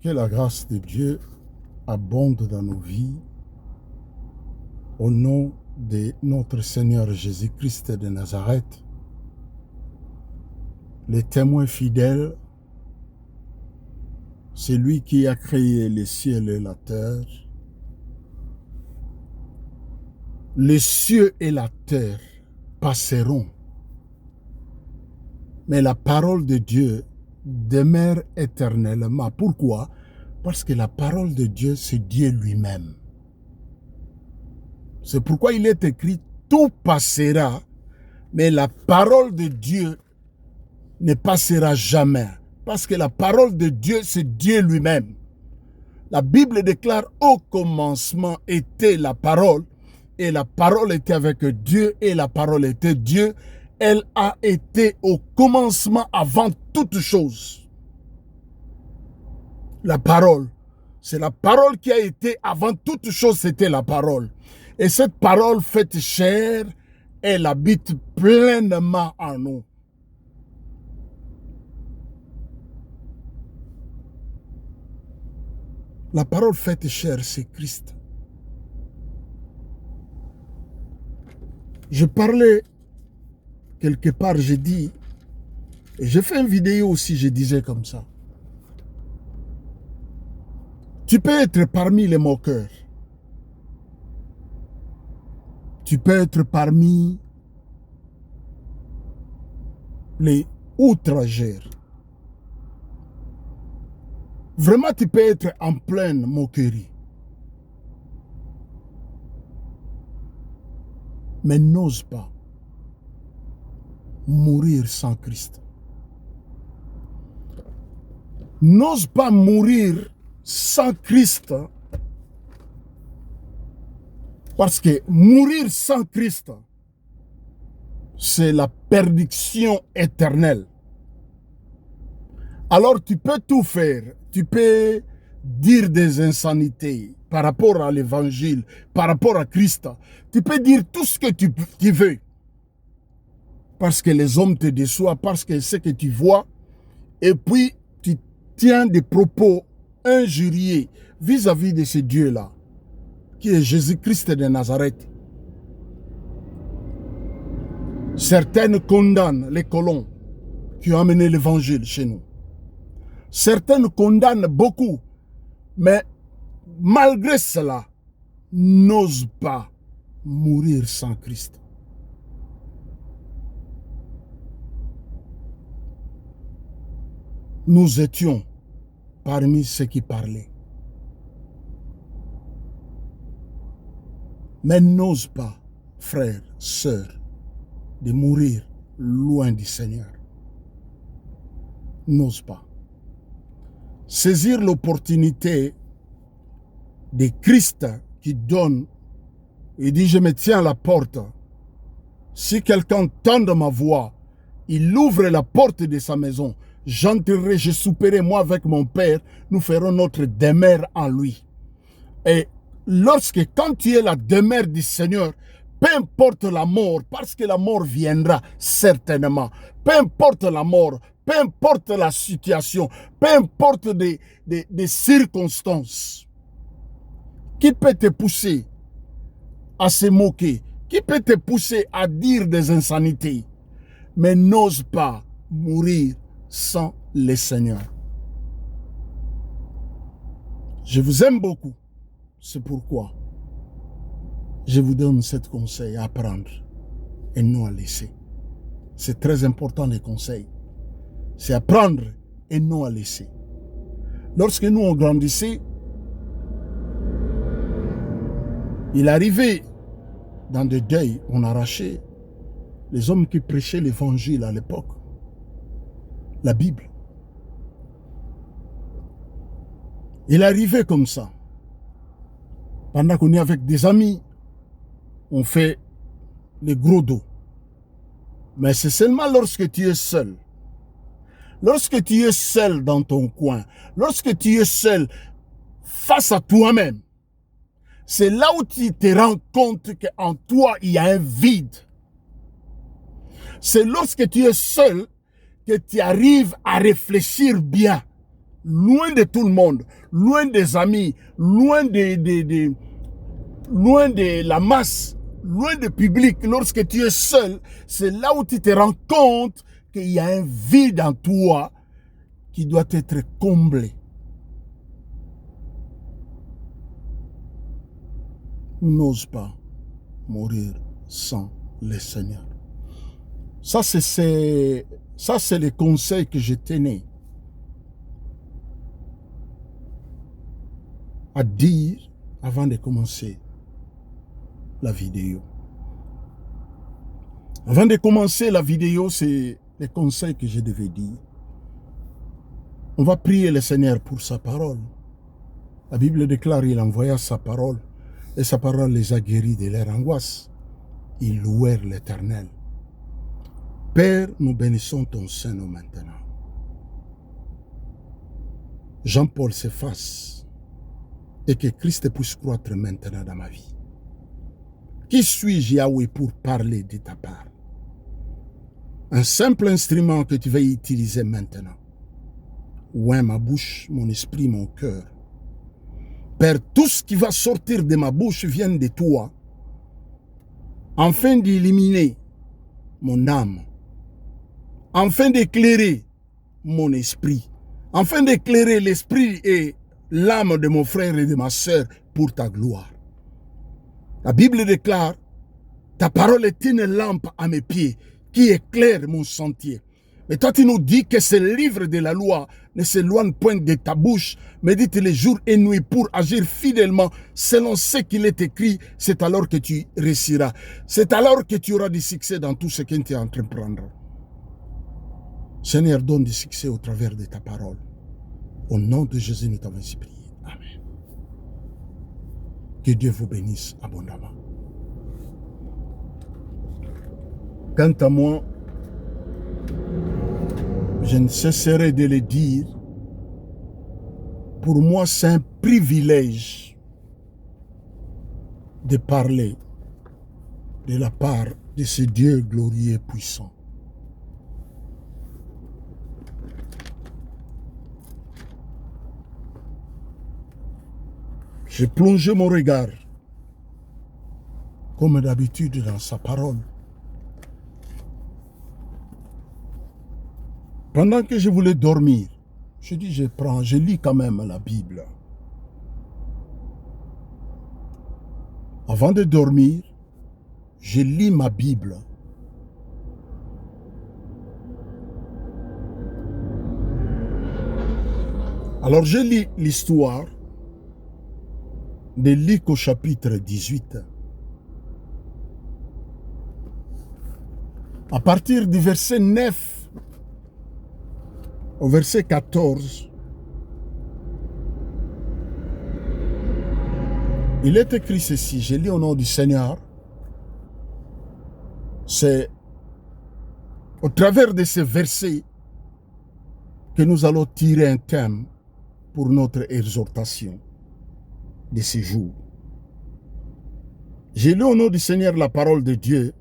Que la grâce de Dieu abonde dans nos vies au nom de notre Seigneur Jésus-Christ de Nazareth, le témoin fidèle, celui qui a créé les cieux et la terre. Les cieux et la terre passeront, mais la parole de Dieu demeure éternellement. Pourquoi? Parce que la parole de Dieu, c'est Dieu lui-même. C'est pourquoi il est écrit, tout passera, mais la parole de Dieu ne passera jamais. Parce que la parole de Dieu, c'est Dieu lui-même. La Bible déclare, au commencement était la parole, et la parole était avec Dieu, et la parole était Dieu. Elle a été au commencement avant toute chose. La parole, c'est la parole qui a été avant toute chose, c'était la parole. Et cette parole faite chair, elle habite pleinement en nous. La parole faite chair, c'est Christ. Je parlais quelque part, j'ai dit, et j'ai fait une vidéo aussi, je disais comme ça. Tu peux être parmi les moqueurs. Tu peux être parmi les outrageurs. Vraiment, tu peux être en pleine moquerie. Mais n'ose pas mourir sans Christ. N'ose pas mourir sans Christ. Parce que mourir sans Christ, c'est la perdition éternelle. Alors tu peux tout faire. Tu peux dire des insanités par rapport à l'évangile, par rapport à Christ. Tu peux dire tout ce que tu veux. Parce que les hommes te déçoivent, parce que c'est ce que tu vois. Et puis, tu tiens des propos injuriés vis-à-vis de ce Dieu-là, qui est Jésus-Christ de Nazareth. Certaines condamnent les colons qui ont amené l'évangile chez nous. Certaines condamnent beaucoup, mais malgré cela, n'osent pas mourir sans Christ. Nous étions parmi ceux qui parlaient. Mais n'ose pas, frères, sœurs, de mourir loin du Seigneur. N'ose pas. Saisir l'opportunité de Christ qui donne et dit, je me tiens à la porte. Si quelqu'un tend ma voix, il ouvre la porte de sa maison. J'entrerai, je souperai moi avec mon Père, nous ferons notre demeure en lui. Et quand tu es la demeure du Seigneur, peu importe la mort, parce que la mort viendra certainement, peu importe la mort, peu importe la situation, peu importe des circonstances, qui peut te pousser à se moquer, qui peut te pousser à dire des insanités, mais n'ose pas mourir sans le Seigneur. Je vous aime beaucoup. C'est pourquoi je vous donne ce conseil à prendre et non à laisser. C'est très important les conseils. C'est à prendre et non à laisser. Lorsque nous on grandissait, il arrivait dans des deuils, on arrachait les hommes qui prêchaient l'évangile à l'époque, la Bible. Il arrivait comme ça. Pendant qu'on est avec des amis, on fait les gros dos. Mais c'est seulement lorsque tu es seul. Lorsque tu es seul dans ton coin, lorsque tu es seul face à toi-même, c'est là où tu te rends compte qu'en toi, il y a un vide. C'est lorsque tu es seul que tu arrives à réfléchir bien loin de tout le monde, loin des amis, loin loin de la masse, loin du public. Lorsque tu es seul, c'est là où tu te rends compte qu'il y a un vide en toi qui doit être comblé. N'ose pas mourir sans le Seigneur. Ça, c'est les conseils que je tenais à dire avant de commencer la vidéo. Avant de commencer la vidéo, c'est les conseils que je devais dire. On va prier le Seigneur pour sa parole. La Bible déclare qu'il envoya sa parole et sa parole les a guéris de leur angoisse. Ils louèrent l'Éternel. Père, nous bénissons ton Saint-Nom maintenant. Jean-Paul s'efface et que Christ puisse croître maintenant dans ma vie. Qui suis-je, Yahweh, pour parler de ta part? Un simple instrument que tu vas utiliser maintenant. Ouais, ma bouche, mon esprit, mon cœur. Père, tout ce qui va sortir de ma bouche vient de toi, afin d'éliminer mon âme, afin d'éclairer mon esprit, afin d'éclairer l'esprit et l'âme de mon frère et de ma sœur pour ta gloire. La Bible déclare, ta parole est une lampe à mes pieds qui éclaire mon sentier. Mais toi, tu nous dis que ce livre de la loi ne s'éloigne point de ta bouche, médite les jours et nuits pour agir fidèlement selon ce qu'il est écrit. C'est alors que tu réussiras. C'est alors que tu auras du succès dans tout ce que tu es en train de prendre. Seigneur, donne du succès au travers de ta parole. Au nom de Jésus, nous t'avons ainsi prié. Amen. Que Dieu vous bénisse abondamment. Quant à moi, je ne cesserai de le dire. Pour moi, c'est un privilège de parler de la part de ce Dieu glorieux et puissant. J'ai plongé mon regard, comme d'habitude, dans sa parole. Pendant que je voulais dormir, je dis, je lis quand même la Bible. Avant de dormir, je lis ma Bible. Alors je lis l'histoire de Luc au chapitre 18. À partir du verset 9 au verset 14, il est écrit ceci, je lis au nom du Seigneur. C'est au travers de ces versets que nous allons tirer un thème pour notre exhortation de ce jour. J'ai lu au nom du Seigneur la parole de Dieu.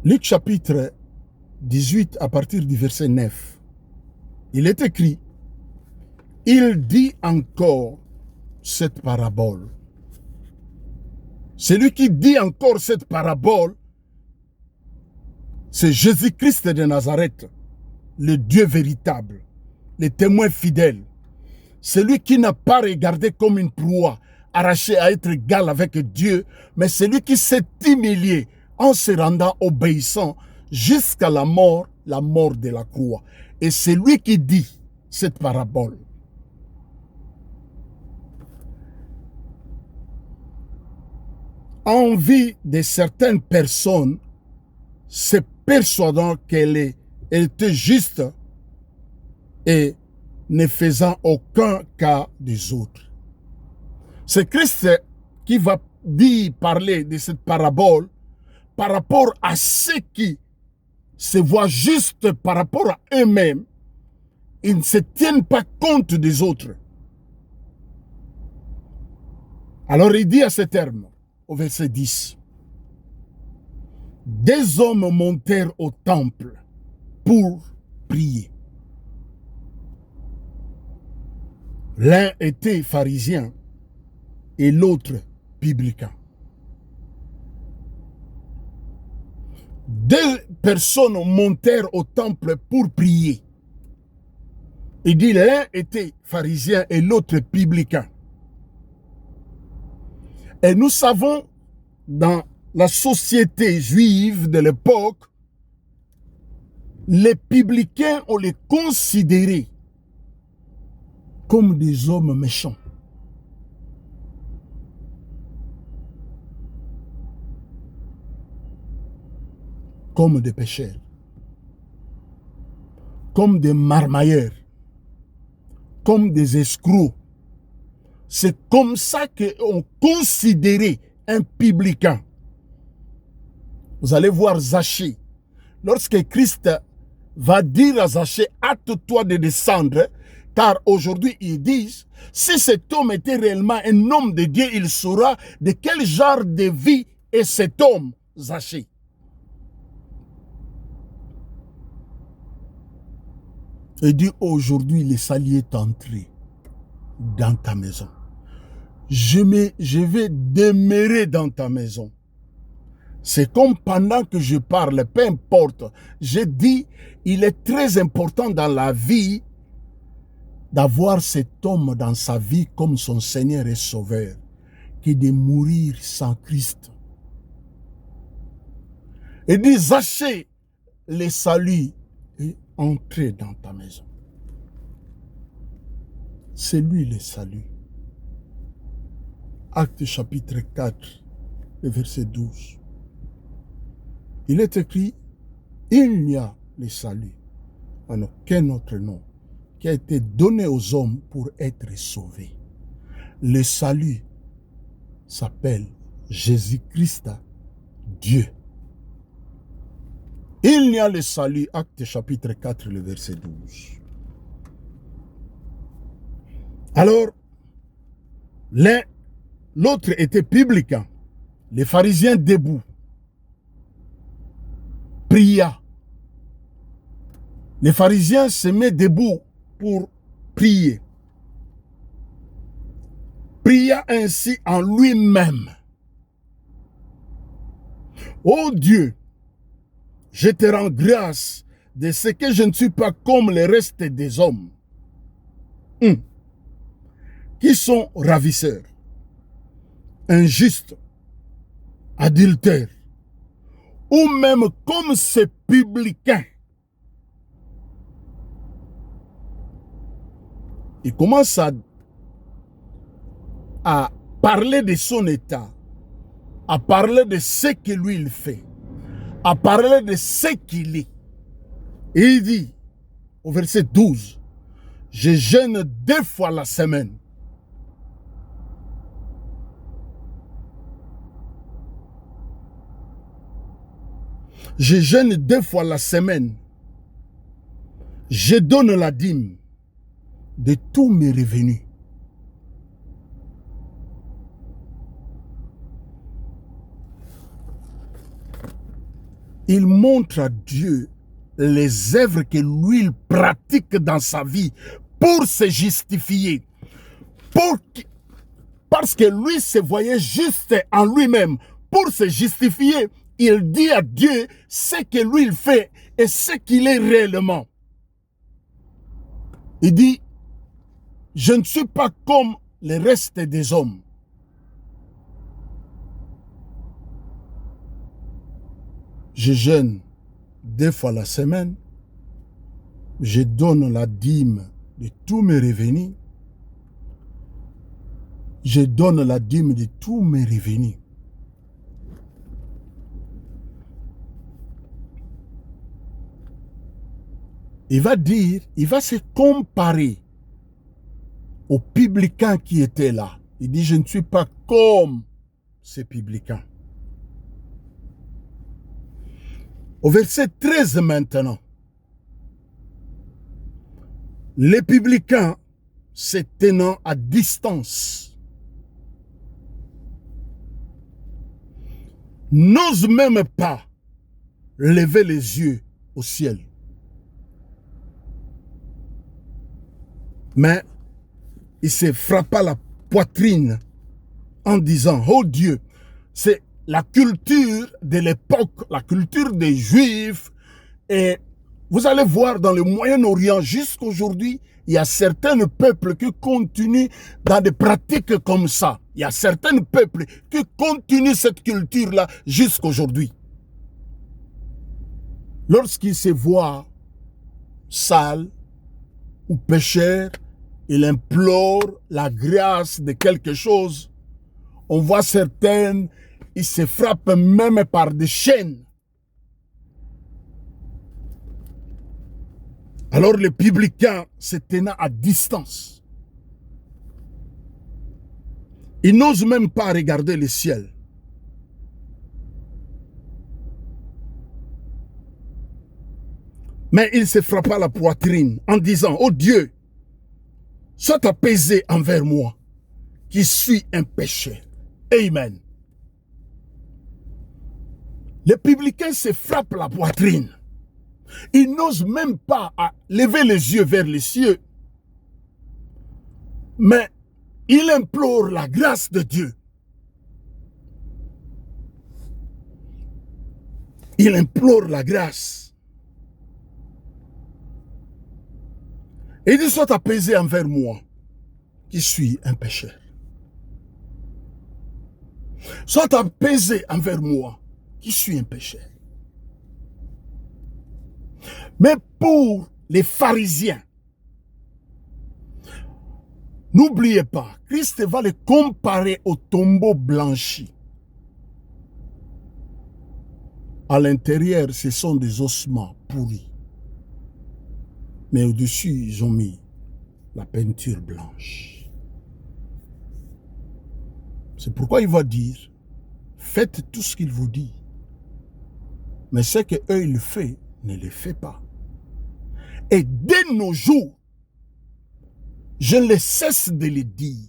Luc chapitre 18 à partir du verset 9. Il est écrit, il dit encore cette parabole. Celui qui dit encore cette parabole, c'est Jésus-Christ de Nazareth, le Dieu véritable, le témoin fidèle. Celui qui n'a pas regardé comme une proie, arraché à être égal avec Dieu, mais celui qui s'est humilié en se rendant obéissant jusqu'à la mort de la croix. Et c'est lui qui dit cette parabole. Envie de certaines personnes se persuadant qu'elle était juste et ne faisant aucun cas des autres. C'est Christ qui va parler de cette parabole par rapport à ceux qui se voient juste par rapport à eux-mêmes. Ils ne se tiennent pas compte des autres. Alors il dit à ce terme, au verset 10, des hommes montèrent au temple pour prier. L'un était pharisien et l'autre publicain. Deux personnes montèrent au temple pour prier. Il dit l'un était pharisien et l'autre publicain. Et nous savons, dans la société juive de l'époque, les publicains, on les considérait comme des hommes méchants. Comme des pécheurs. Comme des marmailleurs. Comme des escrocs. C'est comme ça qu'on considérait un publicain. Vous allez voir Zachée. Lorsque Christ va dire à Zachée, hâte-toi de descendre, car aujourd'hui ils disent, si cet homme était réellement un homme de Dieu, il saura de quel genre de vie est cet homme, Zachée. Il dit, aujourd'hui le salut est entré dans ta maison. Je vais demeurer dans ta maison. C'est comme pendant que je parle, peu importe, je dis, il est très important dans la vie d'avoir cet homme dans sa vie comme son Seigneur et Sauveur, que de mourir sans Christ. Et dit, Zachée, le salut est entré dans ta maison. C'est lui le salut. Acte chapitre 4, verset 12. Il est écrit, il n'y a le salut en aucun autre nom qui a été donné aux hommes pour être sauvés. Le salut s'appelle Jésus-Christ, Dieu. Il n'y a le salut, Acte chapitre 4, le verset 12. Alors, l'autre était publicain, les pharisiens debout. Pria. Les pharisiens se mettent debout pour prier. Pria ainsi en lui-même. Ô Dieu, je te rends grâce de ce que je ne suis pas comme le reste des hommes, qui sont ravisseurs, injustes, adultères, ou même comme ces publicains. Il commence à parler de son état, à parler de ce que lui il fait, à parler de ce qu'il est. Et il dit, au verset 12, je jeûne 2 fois la semaine. Je jeûne 2 fois la semaine. Je donne la dîme de tous mes revenus. Il montre à Dieu les œuvres que lui il pratique dans sa vie pour se justifier. Parce que lui se voyait juste en lui-même. Pour se justifier, il dit à Dieu ce que lui il fait et ce qu'il est réellement. Il dit, je ne suis pas comme le reste des hommes. Je jeûne 2 fois la semaine. Je donne la dîme de tous mes revenus. Je donne la dîme de tous mes revenus. Il va dire, il va se comparer aux publicains qui étaient là. Il dit, je ne suis pas comme ces publicains. Au verset 13 maintenant, les publicains se tenant à distance n'osent même pas lever les yeux au ciel. Mais il se frappa la poitrine en disant, oh Dieu, c'est la culture de l'époque, la culture des Juifs. Et vous allez voir dans le Moyen-Orient jusqu'aujourd'hui, il y a certains peuples qui continuent dans des pratiques comme ça. Il y a certains peuples qui continuent cette culture-là jusqu'aujourd'hui. Lorsqu'ils se voient sales ou pécheurs, il implore la grâce de quelque chose. On voit certaines, ils se frappent même par des chaînes. Alors les publicains se tenant à distance. Ils n'osent même pas regarder le ciel. Mais il se frappa la poitrine en disant, oh Dieu, sois apaisé envers moi, qui suis un pécheur. Amen. Les publicains se frappent la poitrine. Ils n'osent même pas lever les yeux vers les cieux. Mais ils implorent la grâce de Dieu. Ils implorent la grâce. Et il dit, sois apaisé envers moi, qui suis un pécheur. Sois apaisé envers moi, qui suis un pécheur. Mais pour les pharisiens, n'oubliez pas, Christ va les comparer au tombeau blanchi. À l'intérieur, ce sont des ossements pourris. Mais au-dessus, ils ont mis la peinture blanche. C'est pourquoi il va dire, faites tout ce qu'il vous dit. Mais ce qu'eux, ils font, ne le fait pas. Et dès nos jours, je ne cesse de le dire,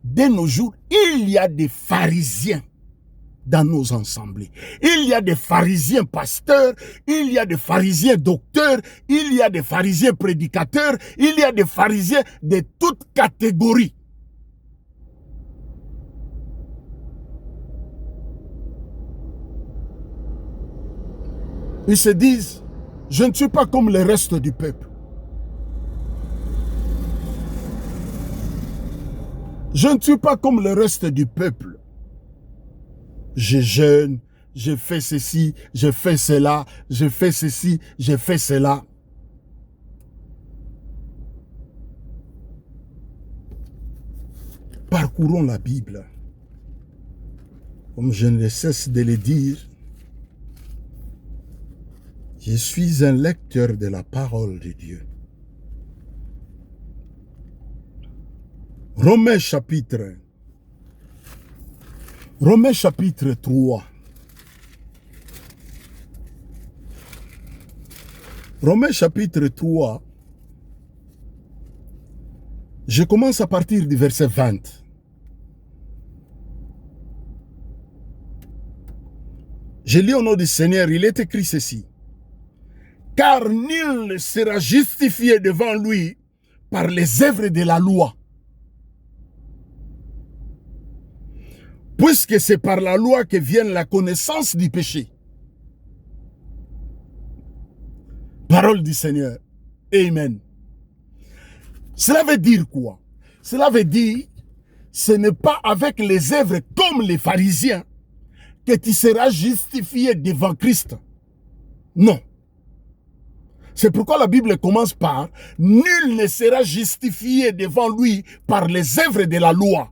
dès nos jours, il y a des pharisiens dans nos assemblées. Il y a des pharisiens pasteurs, il y a des pharisiens docteurs, il y a des pharisiens prédicateurs, il y a des pharisiens de toutes catégories. Ils se disent, je ne suis pas comme le reste du peuple. Je ne suis pas comme le reste du peuple. Je jeûne, je fais ceci, je fais cela, je fais ceci, je fais cela. Parcourons la Bible. Comme je ne cesse de le dire, je suis un lecteur de la parole de Dieu. Romains chapitre 3. Romains chapitre 3. Je commence à partir du verset 20. Je lis au nom du Seigneur, il est écrit ceci. Car nul ne sera justifié devant lui par les œuvres de la loi. Puisque c'est par la loi que vient la connaissance du péché. Parole du Seigneur. Amen. Cela veut dire quoi? Cela veut dire, ce n'est pas avec les œuvres comme les pharisiens que tu seras justifié devant Christ. Non. C'est pourquoi la Bible commence par « Nul ne sera justifié devant lui par les œuvres de la loi ».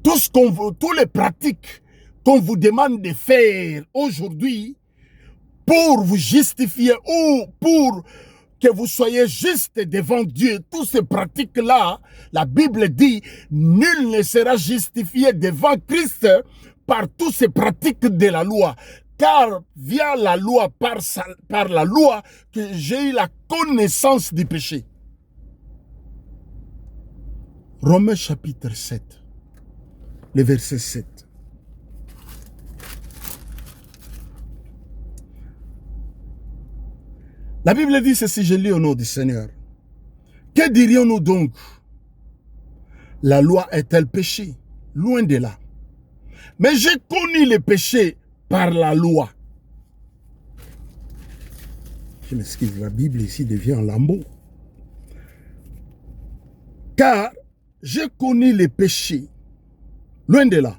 Tous les pratiques qu'on vous demande de faire aujourd'hui pour vous justifier ou pour que vous soyez juste devant Dieu, toutes ces pratiques-là, la Bible dit « Nul ne sera justifié devant Christ par toutes ces pratiques de la loi ». Car via la loi, par la loi, que j'ai eu la connaissance du péché. Romains chapitre 7, le verset 7. La Bible dit ceci, je lis au nom du Seigneur. Que dirions-nous donc la loi est-elle péché? Loin de là. Mais j'ai connu le péché par la loi. Je m'excuse, la Bible ici devient un lambeau. Car j'ai connu les péchés, loin de là.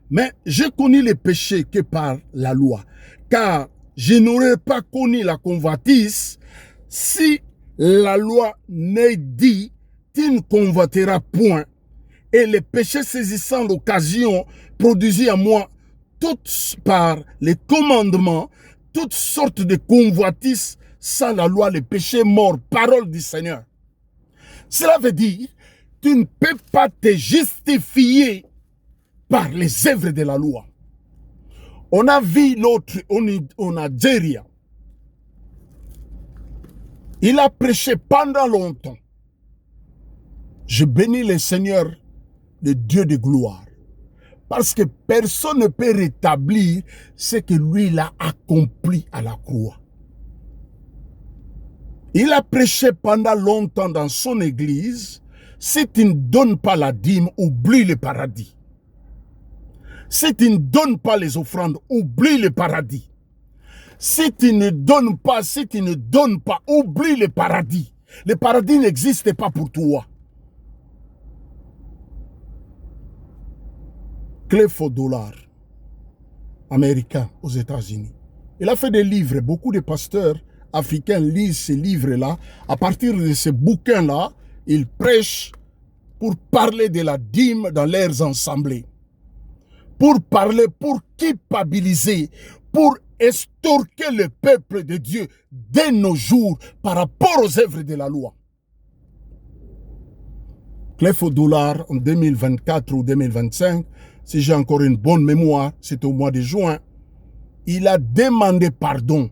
Mais j'ai connu les péchés que par la loi. Car je n'aurais pas connu la convoitise si la loi n'est dit, tu ne convoiteras point. Et les péchés saisissant l'occasion produisit à moi, toutes par les commandements, toutes sortes de convoitises sans la loi, les péchés morts, parole du Seigneur. Cela veut dire, tu ne peux pas te justifier par les œuvres de la loi. On a vu l'autre en Algérie. Il a prêché pendant longtemps. Je bénis le Seigneur, le Dieu de gloire. Parce que personne ne peut rétablir ce que lui il a accompli à la croix. Il a prêché pendant longtemps dans son église. Si tu ne donnes pas la dîme, oublie le paradis. Si tu ne donnes pas les offrandes, oublie le paradis. Si tu ne donnes pas, oublie le paradis. Le paradis n'existe pas pour toi. Cliff Dollar, américain aux États-Unis. Il a fait des livres. Beaucoup de pasteurs africains lisent ces livres-là. À partir de ces bouquins-là, ils prêchent pour parler de la dîme dans leurs assemblées. Pour parler, pour culpabiliser, pour estorquer le peuple de Dieu dès nos jours par rapport aux œuvres de la loi. Cliff Dollar en 2024 ou 2025, si j'ai encore une bonne mémoire, c'est au mois de juin, il a demandé pardon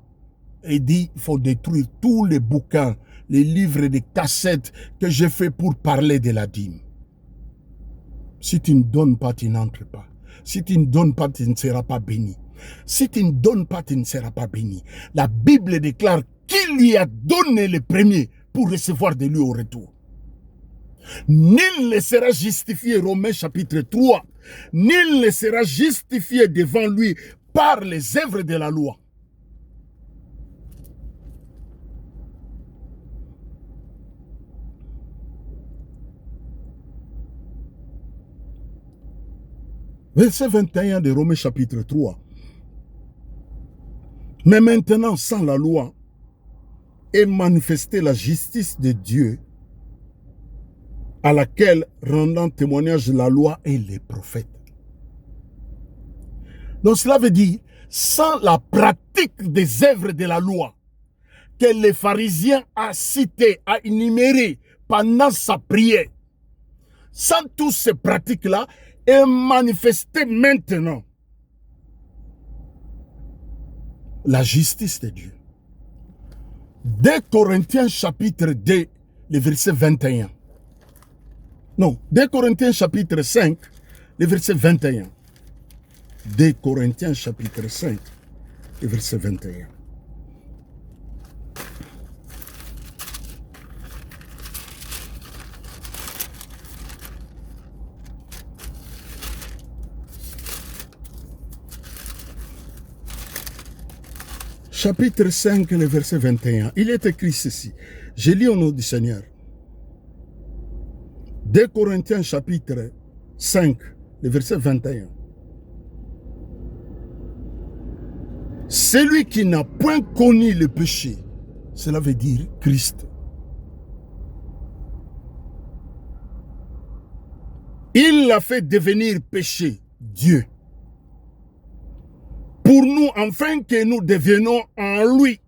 et dit il faut détruire tous les bouquins, les livres, les cassettes que j'ai fait pour parler de la dîme. Si tu ne donnes pas, tu n'entres pas. Si tu ne donnes pas, tu ne seras pas béni. Si tu ne donnes pas, tu ne seras pas béni. La Bible déclare qu'il y a donné le premier pour recevoir de lui au retour. Nul ne sera justifié, Romains chapitre 3, nul ne sera justifié devant lui par les œuvres de la loi. Verset 21 de Romains chapitre 3. Mais maintenant, sans la loi, est manifestée la justice de Dieu, à laquelle rendant témoignage la loi et les prophètes. Donc cela veut dire, sans la pratique des œuvres de la loi, que les pharisiens a cité, a énuméré pendant sa prière, sans toutes ces pratiques-là, est manifestée maintenant la justice de Dieu. 2 Corinthiens chapitre 2, le verset 21. Non, 2 Corinthiens chapitre 5, le verset 21. 2 Corinthiens chapitre 5, le verset 21. Chapitre 5, le verset 21. Il est écrit ceci. Je lis au nom du Seigneur. 2 Corinthiens chapitre 5, le verset 21. Celui qui n'a point connu le péché, cela veut dire Christ. Il l'a fait devenir péché, Dieu. Pour nous, afin que nous devenions en lui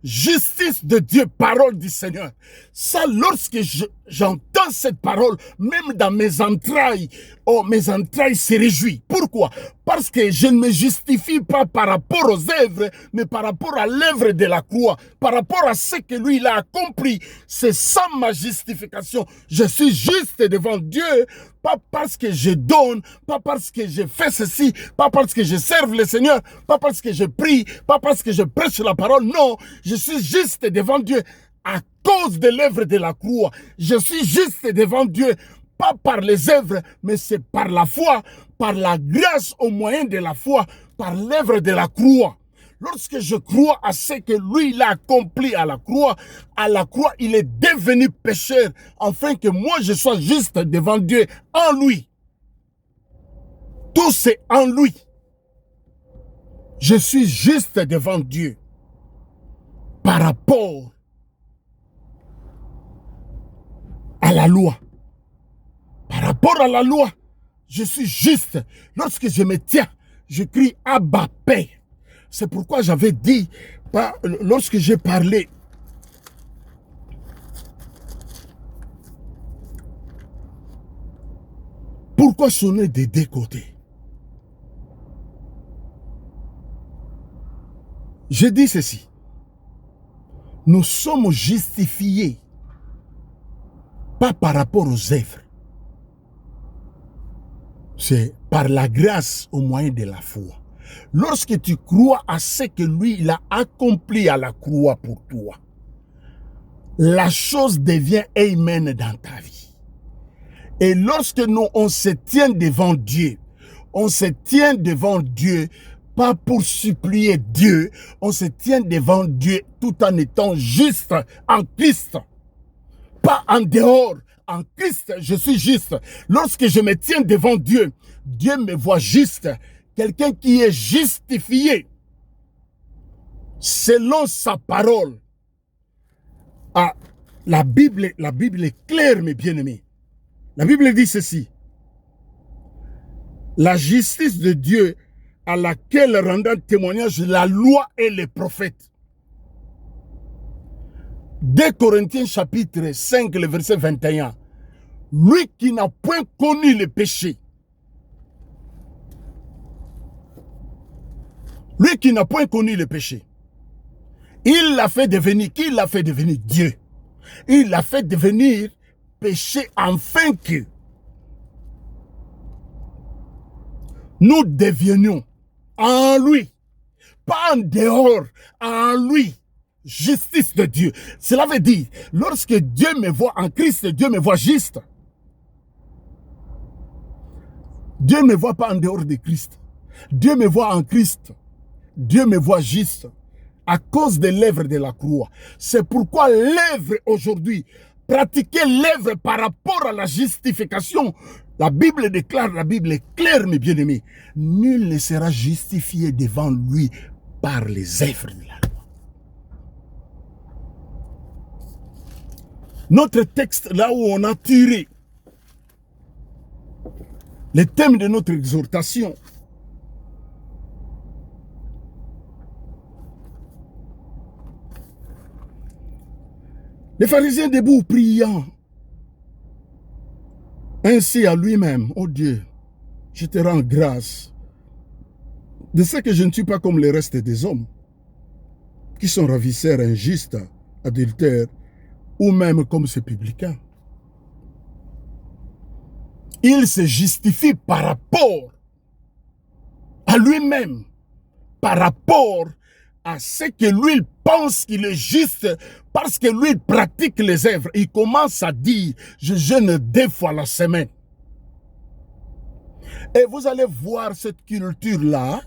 justice de Dieu, parole du Seigneur. Ça, lorsque j'entends cette parole, même dans mes entrailles, oh, mes entrailles se réjouissent. Pourquoi? Parce que je ne me justifie pas par rapport aux œuvres, mais par rapport à l'œuvre de la croix, par rapport à ce que lui il a accompli. C'est ça ma justification. Je suis juste devant Dieu, pas parce que je donne, pas parce que je fais ceci, pas parce que je serve le Seigneur, pas parce que je prie, pas parce que je prêche la parole. Non, je suis juste devant Dieu à cause de l'œuvre de la croix. Je suis juste devant Dieu pas par les œuvres, mais c'est par la foi, par la grâce au moyen de la foi, par l'œuvre de la croix. Lorsque je crois à ce que lui, il a accompli à la croix, il est devenu pécheur, afin que moi, je sois juste devant Dieu, en lui. Tout c'est en lui. Je suis juste devant Dieu par rapport à la loi. Par rapport à la loi, je suis juste. Lorsque je me tiens, je crie Abba Père. C'est pourquoi j'avais dit, lorsque j'ai parlé, pourquoi sonner des deux côtés? Je dis ceci. Nous sommes justifiés, pas par rapport aux œuvres. C'est par la grâce au moyen de la foi. Lorsque tu crois à ce que lui, il a accompli à la croix pour toi, la chose devient amen dans ta vie. Et lorsque nous, on se tient devant Dieu, on se tient devant Dieu, pas pour supplier Dieu, on se tient devant Dieu tout en étant juste en Christ. Pas en dehors, en Christ, je suis juste. Lorsque je me tiens devant Dieu, Dieu me voit juste. Quelqu'un qui est justifié selon sa parole. Ah, la Bible est claire, mes bien-aimés. La Bible dit ceci. La justice de Dieu à laquelle rendant témoignage la loi et les prophètes. 2 Corinthiens chapitre 5, le verset 21. Lui qui n'a point connu le péché. Lui qui n'a point connu le péché. Il l'a fait devenir, qui l'a fait devenir Dieu. Il l'a fait devenir péché afin que nous devenions en lui, pas en dehors, en lui, justice de Dieu. Cela veut dire, lorsque Dieu me voit en Christ, Dieu me voit juste. Dieu ne me voit pas en dehors de Christ. Dieu me voit en Christ. Dieu me voit juste à cause de l'œuvre de la croix. C'est pourquoi l'œuvre aujourd'hui, pratiquer l'œuvre par rapport à la justification, la Bible déclare, la Bible est claire, mes bien-aimés. Nul ne sera justifié devant lui par les œuvres de la loi. Notre texte, là où on a tiré le thème de notre exhortation, les pharisiens debout priant ainsi à lui-même, oh Dieu, je te rends grâce de ce que je ne suis pas comme le reste des hommes qui sont ravisseurs, injustes, adultères ou même comme ce publicain. Il se justifie par rapport à lui-même, par rapport à ce que lui il pense qu'il est juste, parce que lui il pratique les œuvres. Il commence à dire, je jeûne 2 fois la semaine. Et vous allez voir cette culture-là,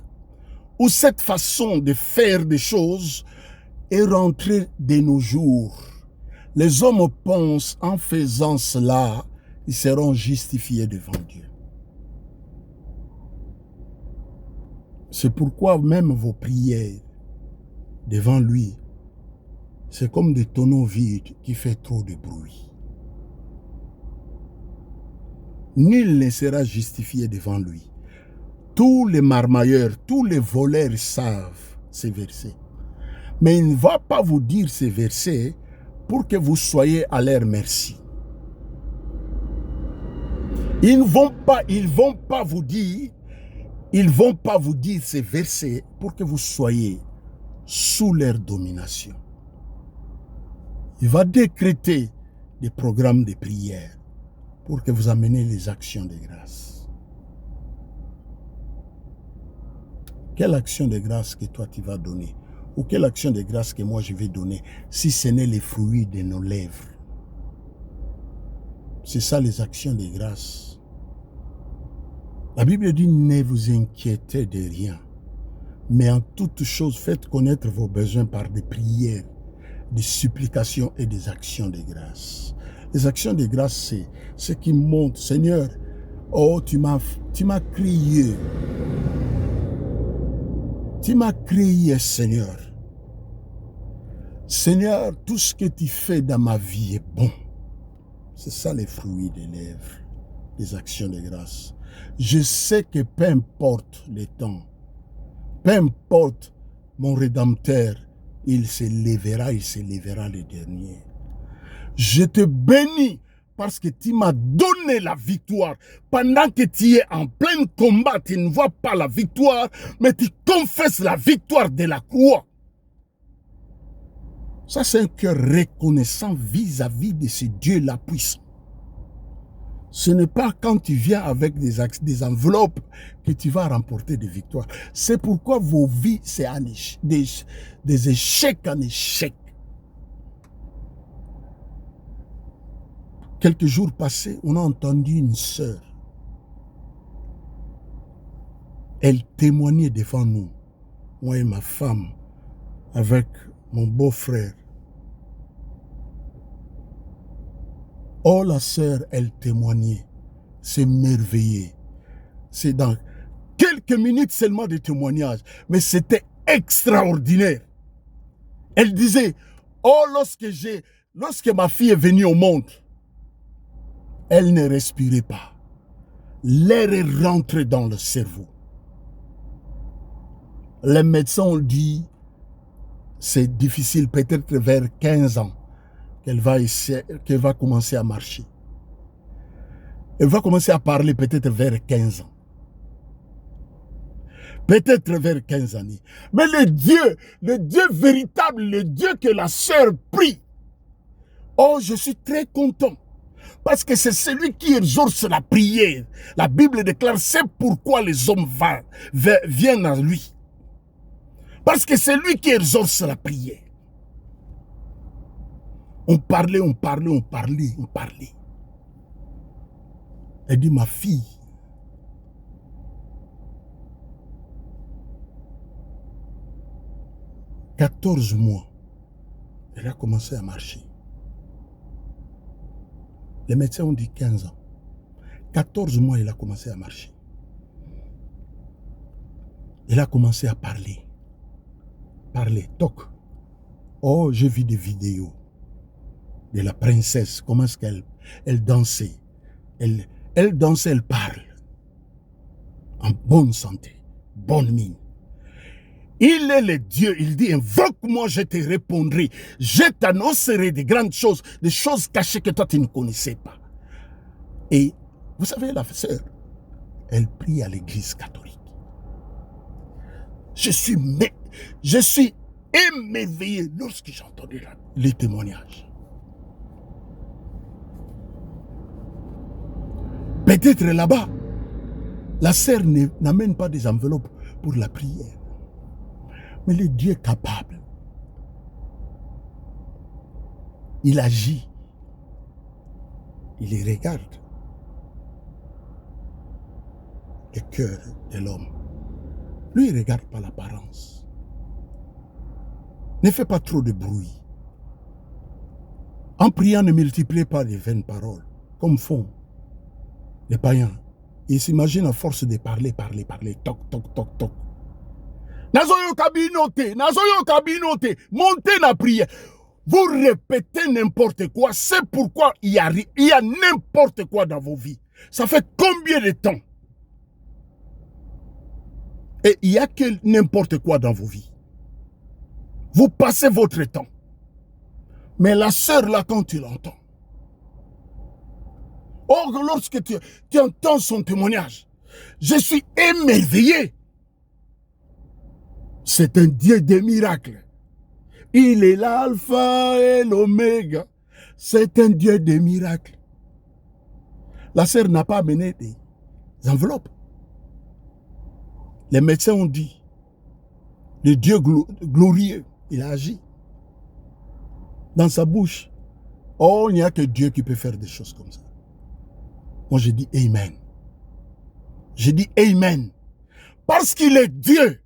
où cette façon de faire des choses est rentrée de nos jours. Les hommes pensent en faisant cela, ils seront justifiés devant Dieu. C'est pourquoi même vos prières devant lui, c'est comme des tonneaux vides qui font trop de bruit. Nul ne sera justifié devant lui. Tous les marmailleurs, tous les voleurs savent ces versets. Mais il ne va pas vous dire ces versets pour que vous soyez à leur merci. Ils ne vont pas vous dire ces versets pour que vous soyez sous leur domination. Il va décréter des programmes de prière pour que vous ameniez les actions de grâce. Quelle action de grâce que toi tu vas donner? Ou quelle action de grâce que moi je vais donner si ce n'est les fruits de nos lèvres? C'est ça les actions de grâce. La Bible dit, ne vous inquiétez de rien. Mais en toute chose, faites connaître vos besoins par des prières, des supplications et des actions de grâce. Les actions de grâce, c'est ce qui montre, Seigneur, oh, tu m'as crié. Tu m'as crié, Seigneur. Seigneur, tout ce que tu fais dans ma vie est bon. C'est ça les fruits des lèvres, des actions de grâce. Je sais que peu importe le temps, peu importe mon Rédempteur, il se lèvera le dernier. Je te bénis parce que tu m'as donné la victoire. Pendant que tu es en plein combat, tu ne vois pas la victoire, mais tu confesses la victoire de la croix. Ça, c'est un cœur reconnaissant vis-à-vis de ce Dieu-là puissant. Ce n'est pas quand tu viens avec des enveloppes que tu vas remporter des victoires. C'est pourquoi vos vies, c'est des échecs en échecs. Quelques jours passés, on a entendu une sœur. Elle témoignait devant nous, moi et ma femme, avec mon beau-frère. Oh, la sœur, elle témoignait. C'est merveilleux. C'est dans quelques minutes seulement de témoignage, mais c'était extraordinaire. Elle disait, oh, lorsque ma fille est venue au monde, elle ne respirait pas. L'air est rentré dans le cerveau. Les médecins ont dit, c'est difficile, peut-être vers 15 ans, qu'elle va commencer à marcher. Elle va commencer à parler peut-être vers 15 ans. Peut-être vers 15 années. Mais le Dieu véritable, le Dieu que la sœur prie, oh, je suis très content. Parce que c'est celui qui exauce la prière. La Bible déclare, c'est pourquoi les hommes viennent à lui. Parce que c'est lui qui exauce la prière. On parlait. Elle dit, ma fille, « 14 mois, elle a commencé à marcher. Les médecins ont dit 15 ans. 14 mois, elle a commencé à marcher. Elle a commencé à parler. Toc. Oh, j'ai vu des vidéos de la princesse, comment est-ce qu'elle dansait. Elle dansait, elle parle. En bonne santé, bonne mine. Il est le Dieu, il dit, invoque-moi, je te répondrai. Je t'annoncerai des grandes choses, des choses cachées que toi tu ne connaissais pas. Et vous savez, la sœur, elle prie à l'église catholique. Je suis émerveillé lorsque j'ai entendu les témoignages. Peut-être là-bas, la sœur n'amène pas des enveloppes pour la prière. Mais le Dieu est capable. Il agit. Il les regarde. Le cœur de l'homme. Lui, il ne regarde pas l'apparence. Ne fais pas trop de bruit. En priant, ne multipliez pas les vaines paroles, comme font les païens. Ils s'imaginent à force de parler, toc, toc, toc, toc. Nazoyo kabinote, montez la prière. Vous répétez n'importe quoi, c'est pourquoi il y a n'importe quoi dans vos vies. Ça fait combien de temps? Et il n'y a que n'importe quoi dans vos vies. Vous passez votre temps. Mais la sœur là, quand tu l'entends, or lorsque tu entends son témoignage, je suis émerveillé. C'est un Dieu des miracles. Il est l'alpha et l'oméga. C'est un Dieu des miracles. La sœur n'a pas amené des enveloppes. Les médecins ont dit, le Dieu glorieux, il a agi. Dans sa bouche, oh, il n'y a que Dieu qui peut faire des choses comme ça. Moi, je dis Amen. Je dis Amen. Parce qu'il est Dieu.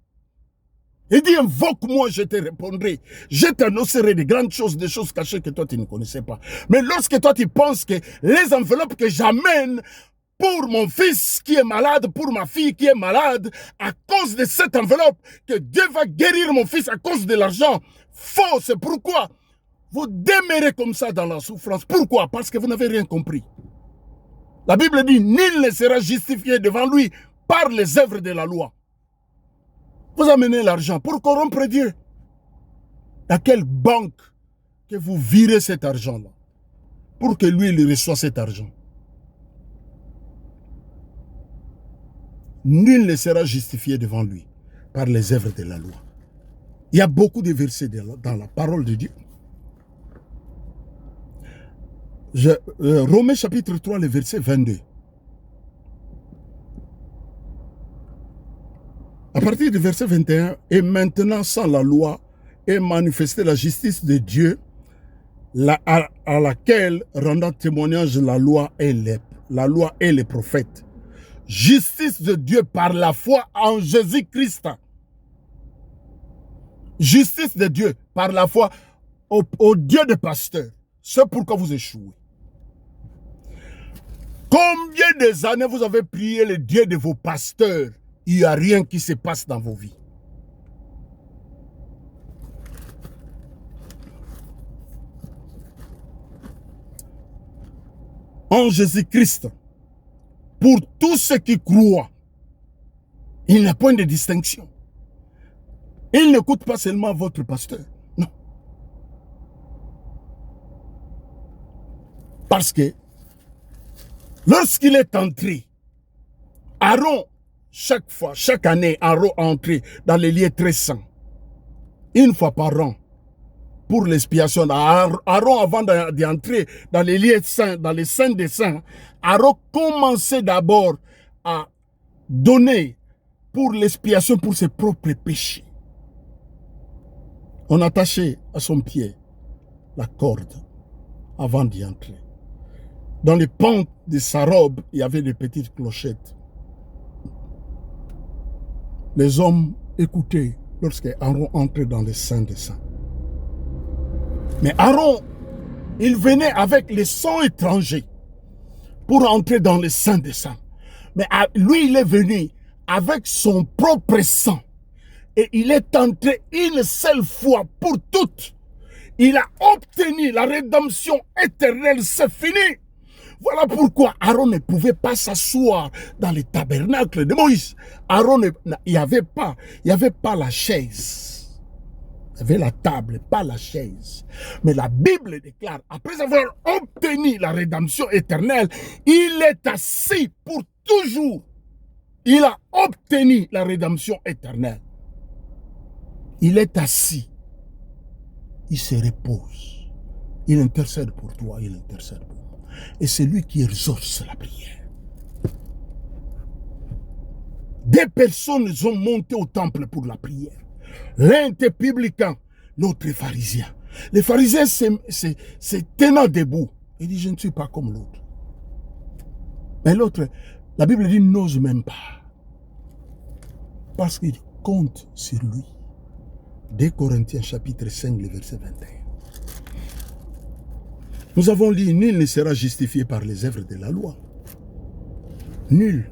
Il dit, invoque-moi, je te répondrai. Je t'annoncerai des grandes choses, des choses cachées que toi, tu ne connaissais pas. Mais lorsque toi, tu penses que les enveloppes que j'amène pour mon fils qui est malade, pour ma fille qui est malade, à cause de cette enveloppe, que Dieu va guérir mon fils à cause de l'argent, faux, c'est pourquoi vous demeurez comme ça dans la souffrance. Pourquoi? Parce que vous n'avez rien compris. La Bible dit, nul ne sera justifié devant lui par les œuvres de la loi. Vous amenez l'argent pour corrompre Dieu. À quelle banque que vous virez cet argent-là pour que lui, il reçoive cet argent? Nul ne sera justifié devant lui par les œuvres de la loi. Il y a beaucoup de versets dans la parole de Dieu. Romains chapitre 3, le verset 22. À partir du verset 21, et maintenant sans la loi est manifestée la justice de Dieu, à laquelle rendant témoignage la loi et les prophètes. Justice de Dieu par la foi en Jésus-Christ. Justice de Dieu par la foi au Dieu des pasteurs. C'est pourquoi vous échouez. Combien des années vous avez prié le Dieu de vos pasteurs? Il n'y a rien qui se passe dans vos vies. En Jésus-Christ, pour tous ceux qui croient, il n'y a point de distinction. Il n'écoute pas seulement votre pasteur. Non. Parce que lorsqu'il est entré, Aaron, chaque année, Aaron entrait dans les lieux très saints. Une fois par an. Pour l'expiation. Aaron, avant d'entrer dans les lieux saints, dans les saints des saints, Aaron commençait d'abord à donner pour l'expiation pour ses propres péchés. On attachait à son pied la corde avant d'y entrer. Dans les pentes de sa robe, il y avait des petites clochettes. Les hommes écoutaient lorsque Aaron entrait dans les saints des saints. Mais Aaron, il venait avec les sangs étrangers pour entrer dans les saints des saints. Mais lui, il est venu avec son propre sang. Et il est entré une seule fois pour toutes. Il a obtenu la rédemption éternelle, c'est fini. Voilà pourquoi Aaron ne pouvait pas s'asseoir dans le tabernacle de Moïse. Aaron, il n'y avait pas la chaise. Il y avait la table, pas la chaise. Mais la Bible déclare, après avoir obtenu la rédemption éternelle, il est assis pour toujours. Il a obtenu la rédemption éternelle. Il est assis. Il se repose. Il intercède pour toi, il intercède pour moi. Et c'est lui qui exauce la prière. Des personnes sont montées au temple pour la prière. L'un était publicain, l'autre est pharisien. Les pharisiens se tenant debout. Il dit, je ne suis pas comme l'autre. Mais l'autre, la Bible dit, n'ose même pas. Parce qu'il compte sur lui. 2 Corinthiens chapitre 5, le verset 21. Nous avons dit, nul ne sera justifié par les œuvres de la loi. Nul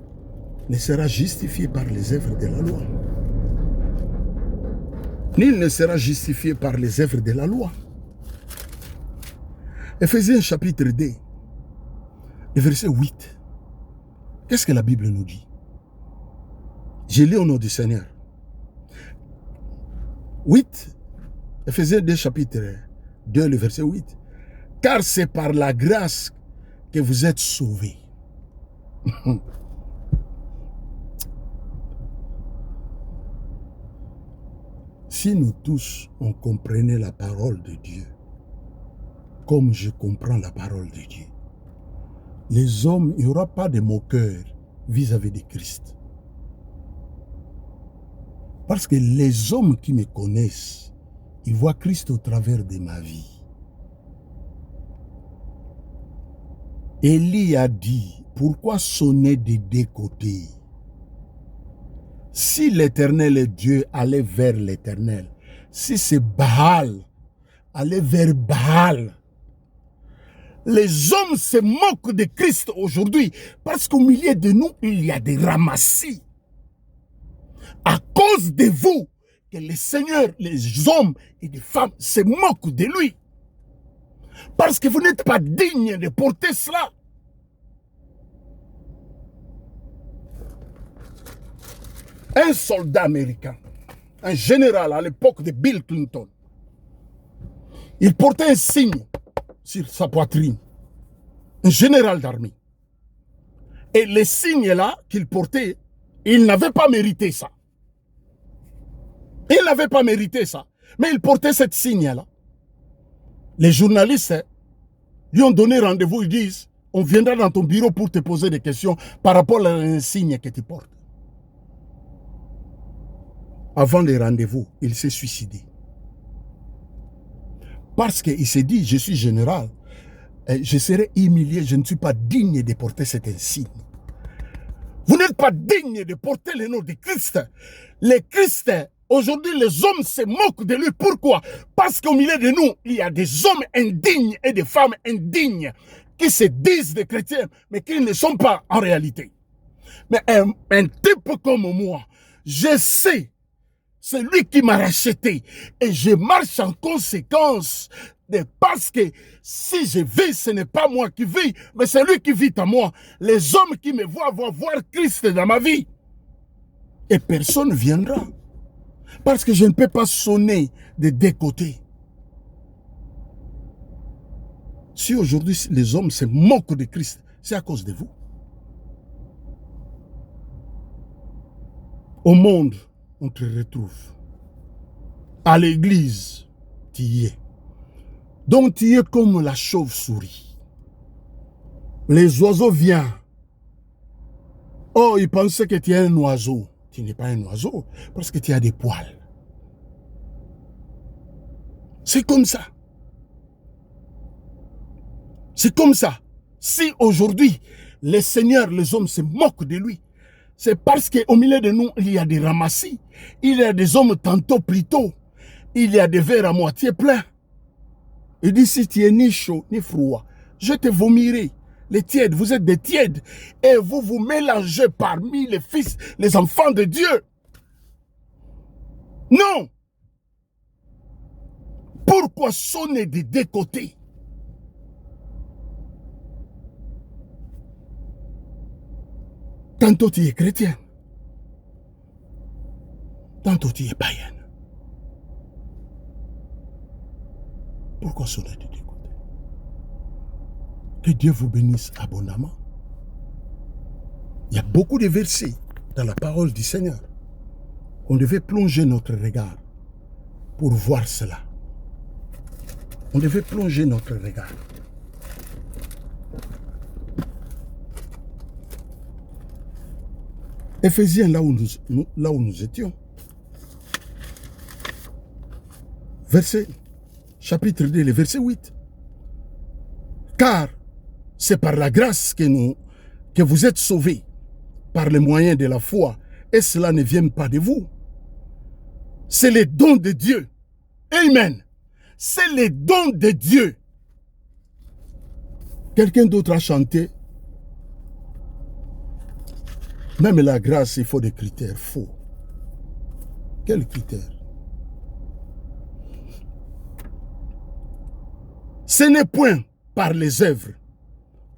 ne sera justifié par les œuvres de la loi. Nul ne sera justifié par les œuvres de la loi. Éphésiens chapitre 2, le verset 8. Qu'est-ce que la Bible nous dit? Je lis au nom du Seigneur. 8, Éphésiens 2 chapitre 2, le verset 8. Car c'est par la grâce que vous êtes sauvés. Si nous tous, on comprenait la parole de Dieu, comme je comprends la parole de Dieu, les hommes, il n'y aura pas de moqueur vis-à-vis de Christ. Parce que les hommes qui me connaissent, ils voient Christ au travers de ma vie. Élie a dit Pourquoi sonner des deux côtés? Si l'Éternel est Dieu, allez vers l'Éternel. Si c'est Baal, allez vers Baal. Les hommes se moquent de Christ aujourd'hui parce qu'au milieu de nous, il y a des ramassis. À cause de vous, que les seigneurs, les hommes et les femmes se moquent de lui. Parce que vous n'êtes pas dignes de porter cela. Un soldat américain, un général à l'époque de Bill Clinton, il portait un signe sur sa poitrine, un général d'armée. Et les signes-là qu'il portait, il n'avait pas mérité ça. Il n'avait pas mérité ça. Mais il portait cette signe-là. Les journalistes lui ont donné rendez-vous, ils disent, on viendra dans ton bureau pour te poser des questions par rapport à un signe que tu portes. Avant les rendez-vous, il s'est suicidé. Parce qu'il s'est dit, je suis général, je serai humilié, je ne suis pas digne de porter cet insigne. Vous n'êtes pas digne de porter le nom de Christ. Le Christ, aujourd'hui, les hommes se moquent de lui. Pourquoi? Parce qu'au milieu de nous, il y a des hommes indignes et des femmes indignes qui se disent des chrétiens, mais qui ne sont pas en réalité. Mais un type comme moi, je sais, c'est lui qui m'a racheté et je marche en conséquence parce que si je vis, ce n'est pas moi qui vis, mais c'est lui qui vit en moi. Les hommes qui me voient vont voir Christ dans ma vie. Et personne ne viendra. Parce que je ne peux pas sonner de deux côtés. Si aujourd'hui les hommes se moquent de Christ, c'est à cause de vous. Au monde, on te retrouve. À l'église, tu y es. Donc tu es comme la chauve-souris. Les oiseaux viennent. Oh, ils pensaient que tu es un oiseau. Tu n'es pas un oiseau parce que tu as des poils. C'est comme ça. C'est comme ça. Si aujourd'hui, les seigneurs, les hommes se moquent de lui, c'est parce qu'au milieu de nous, il y a des ramassis. Il y a des hommes tantôt plus tôt. Il y a des verres à moitié pleins. Il dit, si tu es ni chaud, ni froid, je te vomirai. Les tièdes, vous êtes des tièdes. Et vous vous mélangez parmi les fils, les enfants de Dieu. Non. Pourquoi sonner des deux côtés? Tantôt tu es chrétien. Tantôt tu es païen. Pourquoi sonner de deux côtés? Que Dieu vous bénisse abondamment. Il y a beaucoup de versets dans la parole du Seigneur. On devait plonger notre regard pour voir cela. On devait plonger notre regard. Éphésiens, là où nous étions. Verset, chapitre 2, le verset 8. Car c'est par la grâce que vous êtes sauvés, par le moyen de la foi, et cela ne vient pas de vous. C'est le don de Dieu. Amen. C'est le don de Dieu. Quelqu'un d'autre a chanté. Même la grâce, il faut des critères faux. Quels critères? Ce n'est point par les œuvres,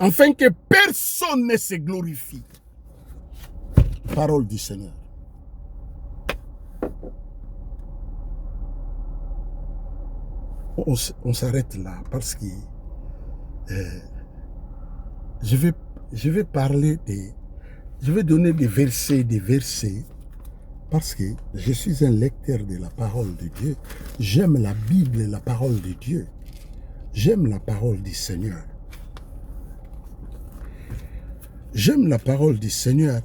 afin que personne ne se glorifie. Parole du Seigneur. On s'arrête là parce que je vais parler des... Je vais donner des versets, parce que je suis un lecteur de la parole de Dieu. J'aime la Bible et la parole de Dieu. J'aime la parole du Seigneur. J'aime la parole du Seigneur.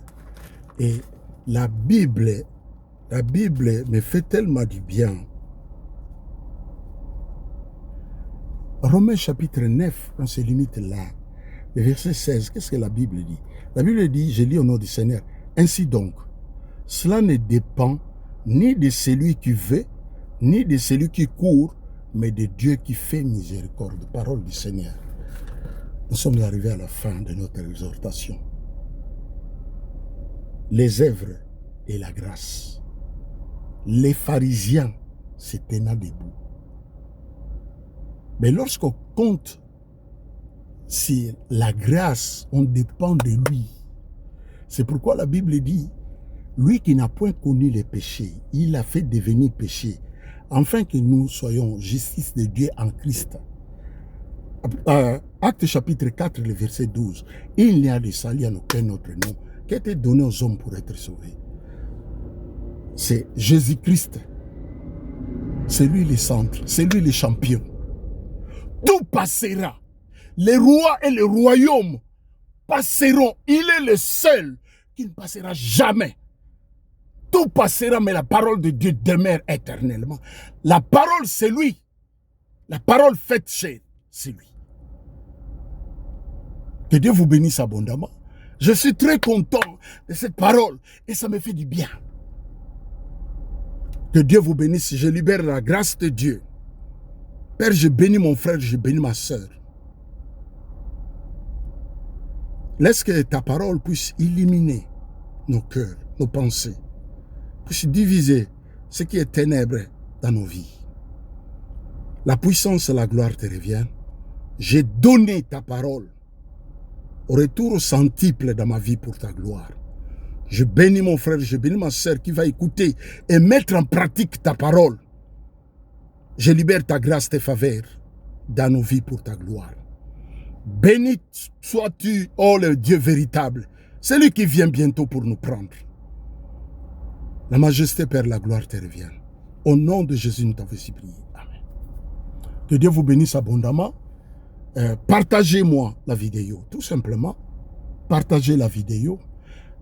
Et la Bible me fait tellement du bien. Romains chapitre 9, on se limite là. le verset 16, qu'est-ce que la Bible dit? La Bible dit, je lis au nom du Seigneur, ainsi donc, cela ne dépend ni de celui qui veut, ni de celui qui court, mais de Dieu qui fait miséricorde. Parole du Seigneur. Nous sommes arrivés à la fin de notre exhortation. Les œuvres et la grâce. Les pharisiens se tenaient debout. Mais lorsqu'on compte sur la grâce, on dépend de lui. C'est pourquoi la Bible dit, lui qui n'a point connu les péchés, il a fait devenir péché, afin que nous soyons justice de Dieu en Christ. Acte chapitre 4, le verset 12. Il n'y a de salut en aucun autre nom qui a été donné aux hommes pour être sauvés. C'est Jésus-Christ. C'est lui le centre, c'est lui le champion. Tout passera. Les rois et les royaumes passeront. Il est le seul qui ne passera jamais. Tout passera, mais la parole de Dieu demeure éternellement. La parole, c'est lui. La parole faite chair, c'est lui. Que Dieu vous bénisse abondamment. Je suis très content de cette parole et ça me fait du bien. Que Dieu vous bénisse. Je libère la grâce de Dieu. Père, je bénis mon frère, je bénis ma soeur. Laisse que ta parole puisse illuminer nos cœurs, nos pensées, puisse diviser ce qui est ténèbre dans nos vies. La puissance et la gloire te reviennent. J'ai donné ta parole au retour au centuple dans ma vie pour ta gloire. Je bénis mon frère, je bénis ma soeur qui va écouter et mettre en pratique ta parole. Je libère ta grâce, tes faveurs dans nos vies pour ta gloire. Béni sois-tu, oh le Dieu véritable, celui qui vient bientôt pour nous prendre. La majesté, Père, la gloire te revient. Au nom de Jésus, nous t'avons supplié. Amen. Que Dieu vous bénisse abondamment. Partagez-moi la vidéo, tout simplement. Partagez la vidéo.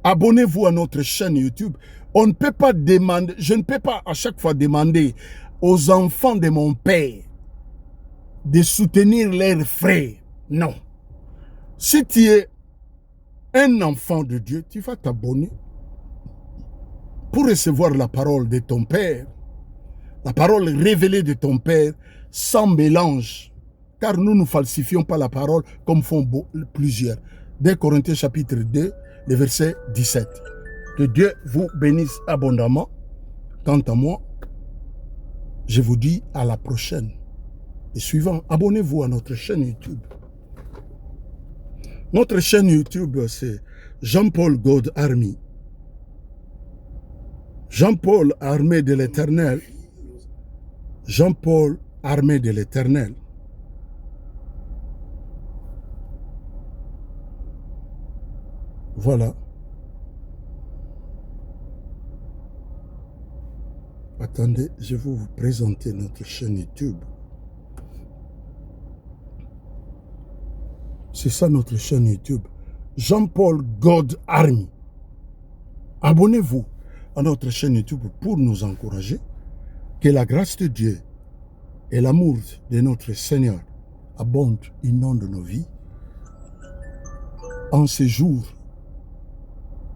Abonnez-vous à notre chaîne YouTube. On ne peut pas demander, je ne peux pas à chaque fois demander aux enfants de mon père de soutenir leurs frères. Non. Si tu es un enfant de Dieu, tu vas t'abonner pour recevoir la parole de ton père, la parole révélée de ton père, sans mélange. Car nous ne falsifions pas la parole comme font plusieurs. 2 Corinthiens chapitre 2, le verset 17. Que Dieu vous bénisse abondamment. Quant à moi, je vous dis à la prochaine. Et suivant, abonnez-vous à notre chaîne YouTube. Notre chaîne YouTube, c'est Jean-Paul God Army. Jean-Paul, armée de l'Éternel. Jean-Paul, armée de l'Éternel. Voilà. Attendez, je vais vous présenter notre chaîne YouTube. C'est ça notre chaîne YouTube. Jean-Paul God Army. Abonnez-vous à notre chaîne YouTube pour nous encourager. Que la grâce de Dieu et l'amour de notre Seigneur abondent, inondent nos vies. En ce jour,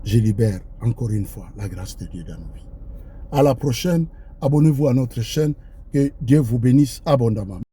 je libère encore une fois la grâce de Dieu dans nos vies. À la prochaine, abonnez-vous à notre chaîne. Que Dieu vous bénisse abondamment.